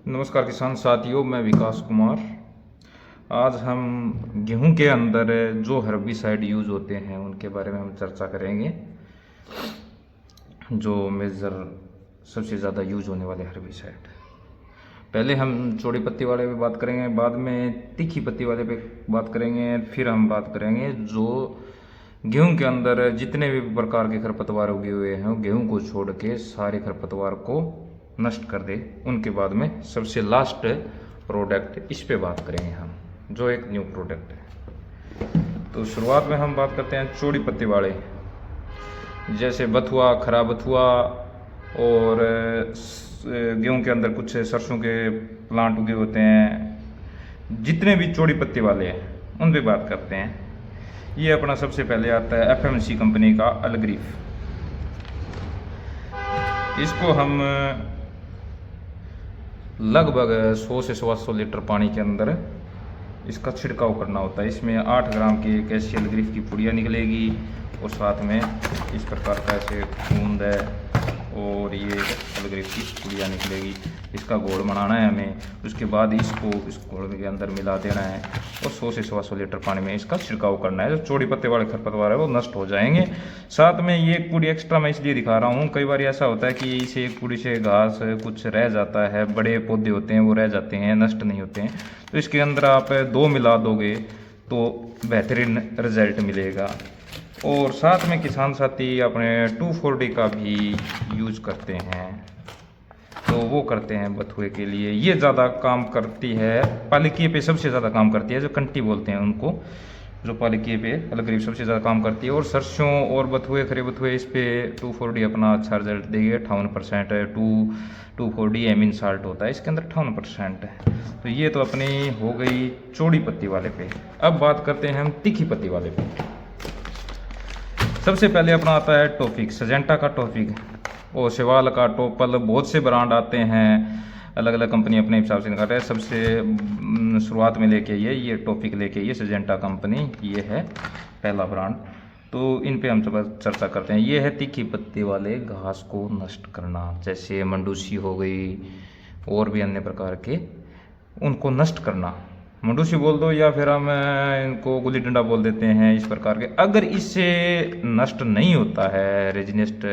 नमस्कार किसान साथियों, मैं विकास कुमार। आज हम गेहूं के अंदर जो हर्बिसाइड यूज़ होते हैं उनके बारे में हम चर्चा करेंगे। जो मेजर सबसे ज़्यादा यूज होने वाले हर्बिसाइड, पहले हम चौड़ी पत्ती वाले पे बात करेंगे, बाद में तीखी पत्ती वाले पे बात करेंगे, फिर हम बात करेंगे जो गेहूं के अंदर जितने भी प्रकार के खरपतवार उगे हुए हैं गेहूं को छोड़ के सारे खरपतवार को नष्ट कर दे। उनके बाद में सबसे लास्ट प्रोडक्ट इस पे बात करेंगे हम, जो एक न्यू प्रोडक्ट है। तो शुरुआत में हम बात करते हैं चौड़ी पत्ती वाले, जैसे बथुआ, खरा बथुआ और गेहूं के अंदर कुछ सरसों के प्लांट उगे होते हैं। जितने भी चौड़ी पत्ती वाले हैं उन पे बात करते हैं। ये अपना सबसे पहले आता है FMC कंपनी का अलग्रीफ। इसको हम लगभग 100 से 125 लीटर पानी के अंदर इसका छिड़काव करना होता है। इसमें 8 ग्राम की एक ऐसी अलग्रीफ की पुड़िया निकलेगी और साथ में इस प्रकार का ऐसे बूंद है और ये अलग्रीफ की पुड़िया निकलेगी। इसका घोल बनाना है हमें, उसके बाद इसको इस घोल के अंदर मिला देना है और 100 से 125 लीटर पानी में इसका छिड़काव करना है। जो चौड़ी पत्ते वाले खरपतवार है वो नष्ट हो जाएंगे। साथ में ये एक पुड़ी एक्स्ट्रा मैं इसलिए दिखा रहा हूँ, कई बार ऐसा होता है कि इसे एक पुड़ी से घास कुछ रह जाता है, बड़े पौधे होते हैं वो रह जाते हैं, नष्ट नहीं होते हैं। तो इसके अंदर आप 2 मिला दोगे तो बेहतरीन रिजल्ट मिलेगा। और साथ में किसान साथी अपने 2,4-D का भी यूज करते हैं, तो वो करते हैं बथुए के लिए। ये ज़्यादा काम करती है, पालिकिए पे सबसे ज़्यादा काम करती है, जो कंटी बोलते हैं उनको, जो पालिकिए पे अलग्रीफ सबसे ज़्यादा काम करती है। और सरसों और बथुए, खरे बथुए, इस पे 2,4-D अपना अच्छा रिजल्ट देगी। 58% है। 2,4-D एमिन साल्ट होता है इसके अंदर, 58% है। तो ये तो अपनी हो गई चौड़ी पत्ती वाले पे। अब बात करते हैं हम तीखी पत्ती वाले पे। सबसे पहले अपना आता है टॉपिक, सजेंटा का टॉपिक और सेवाल का टोपल, बहुत से ब्रांड आते हैं, अलग अलग कंपनी अपने हिसाब से निकालते हैं। सबसे शुरुआत में लेके ये टॉपिक लेके ये सजेंटा कंपनी, ये है पहला ब्रांड। तो इन पे हम चर्चा करते हैं। ये है तीखी पत्ती वाले घास को नष्ट करना, जैसे मंडूसी हो गई और भी अन्य प्रकार के, उनको नष्ट करना। मंडूसी बोल दो या फिर हम इनको गुल्ली डंडा बोल देते हैं, इस प्रकार के। अगर इससे नष्ट नहीं होता है, रेजिनेस्ट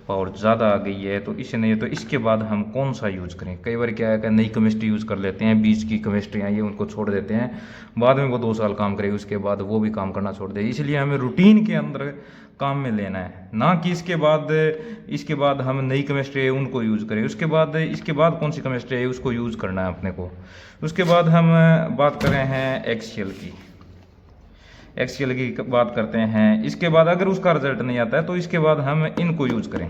पावर ज़्यादा आ गई है, तो इससे नहीं है, तो इसके बाद हम कौन सा यूज़ करें। कई बार क्या है कि नई केमिस्ट्री यूज़ कर लेते हैं, बीज की केमिस्ट्रियाँ ये उनको छोड़ देते हैं, बाद में वो 2 साल काम करेगी, उसके बाद वो भी काम करना छोड़ देगी। इसलिए हमें रूटीन के अंदर काम में लेना है, ना कि इसके बाद हम नई केमिस्ट्री है उनको यूज़ करें, इसके बाद कौन सी केमिस्ट्री है उसको यूज़ करना है अपने को। उसके बाद हम बात कर रहे हैं एक्सीएल की बात करते हैं। इसके बाद अगर उसका रिजल्ट नहीं आता है तो इसके बाद हम इनको यूज़ करें।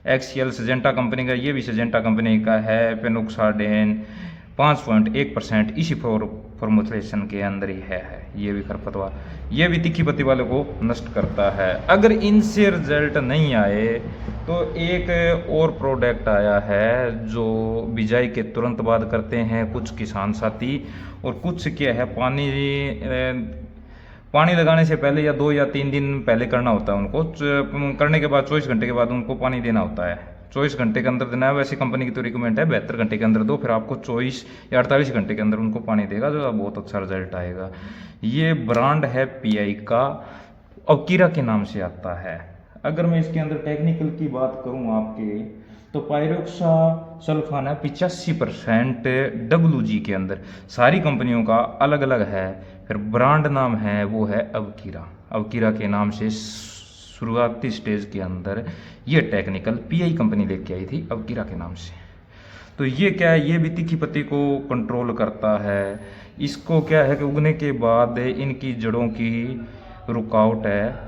एक्सीएल सजेंटा कंपनी का, ये भी सजेंटा कंपनी का है। पेनोक्साडेन 5.1% इसी फॉर्मुलेशन के अंदर ही है। ये भी खरपतवार, ये भी तीखी पत्ती वाले को नष्ट करता है। अगर इनसे रिजल्ट नहीं आए तो एक और प्रोडक्ट आया है जो बिजाई के तुरंत बाद करते हैं कुछ किसान साथी, और कुछ क्या है, पानी लगाने से पहले या 2 या 3 दिन पहले करना होता है उनको। करने के बाद 24 घंटे के बाद उनको पानी देना होता है। 24 घंटे के अंदर देना है, वैसे कंपनी की तो रिकमेंड है 72 घंटे के अंदर दो, फिर आपको 24 या 48 घंटे के अंदर उनको पानी देगा, जो बहुत अच्छा रिजल्ट आएगा। ये ब्रांड है PI का, अवकीरा के नाम से आता है। अगर मैं इसके अंदर टेक्निकल की बात करूं आपके, तो पायरोक्सा सल्फान है 85% WG के अंदर। सारी कंपनियों का अलग अलग है, फिर ब्रांड नाम है वो है अवकीरा के नाम से शुरुआती स्टेज के अंदर ये टेक्निकल PI कंपनी लेके आई थी अवकीरा के नाम से। तो ये क्या है, ये भी तीखी पत्ती को कंट्रोल करता है। इसको क्या है कि उगने के बाद इनकी जड़ों की रुकावट है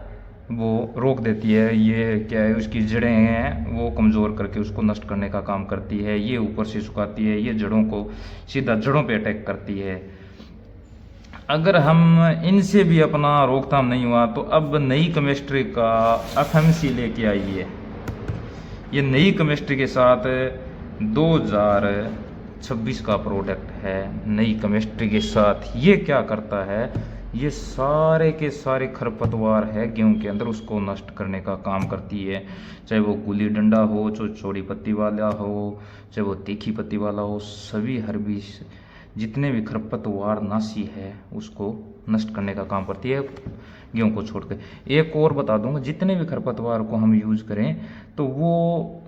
वो रोक देती है। ये क्या है, उसकी जड़ें हैं वो कमज़ोर करके उसको नष्ट करने का काम करती है। ये ऊपर से सुखाती है, ये जड़ों को सीधा जड़ों पे अटैक करती है। अगर हम इनसे भी अपना रोकथाम नहीं हुआ तो अब नई केमिस्ट्री का FMC लेके आई है। ये नई केमिस्ट्री के साथ 2026 का प्रोडक्ट है। नई केमिस्ट्री के साथ ये क्या करता है, ये सारे के सारे खरपतवार है गेहूं के अंदर, उसको नष्ट करने का काम करती है। चाहे वो गुली डंडा हो, चाहे चौड़ी पत्ती वाला हो, चाहे वो तीखी पत्ती वाला हो, सभी हर्बी जितने भी खरपतवार नाशी है उसको नष्ट करने का काम करती है गेहूं को छोड़ के। एक और बता दूंगा, जितने भी खरपतवार को हम यूज करें तो वो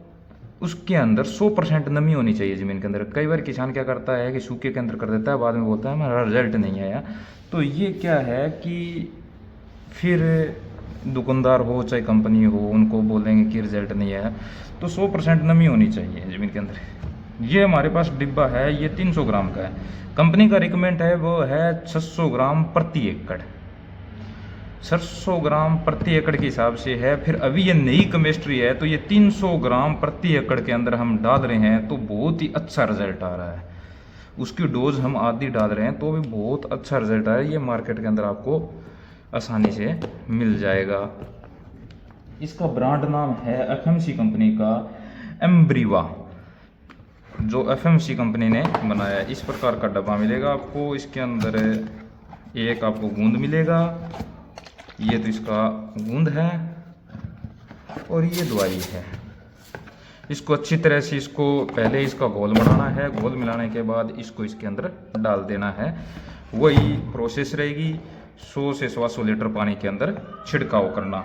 उसके अंदर 100% नमी होनी चाहिए ज़मीन के अंदर। कई बार किसान क्या करता है कि सूखे के अंदर कर देता है, बाद में बोलता है हमारा रिजल्ट नहीं आया। तो ये क्या है कि फिर दुकानदार हो चाहे कंपनी हो, उनको बोलेंगे कि रिजल्ट नहीं आया। तो 100% नमी होनी चाहिए ज़मीन के अंदर। ये हमारे पास डिब्बा है, ये 300 ग्राम का है। कंपनी का रिकमेंड है वो है 600 ग्राम प्रति एकड़। 600 ग्राम प्रति एकड़ के हिसाब से है। फिर अभी ये नई केमिस्ट्री है तो ये 300 ग्राम प्रति एकड़ के अंदर हम डाल रहे हैं, तो बहुत ही अच्छा रिजल्ट आ रहा है। उसकी डोज हम आधी डाल रहे हैं तो भी बहुत अच्छा रिजल्ट आ रहा है। ये मार्केट के अंदर आपको आसानी से मिल जाएगा। इसका ब्रांड नाम है एफएमसी कंपनी का एम्ब्रीवा, जो एफएमसी कंपनी ने बनाया है। इस प्रकार का डब्बा मिलेगा आपको। इसके अंदर एक आपको गूंद मिलेगा, ये तो इसका गूंद है और ये दवाई है। इसको अच्छी तरह से इसको पहले इसका घोल बनाना है, घोल मिलाने के बाद इसको इसके अंदर डाल देना है। वही प्रोसेस रहेगी। 100 से 125 लीटर पानी के अंदर छिड़काव करना।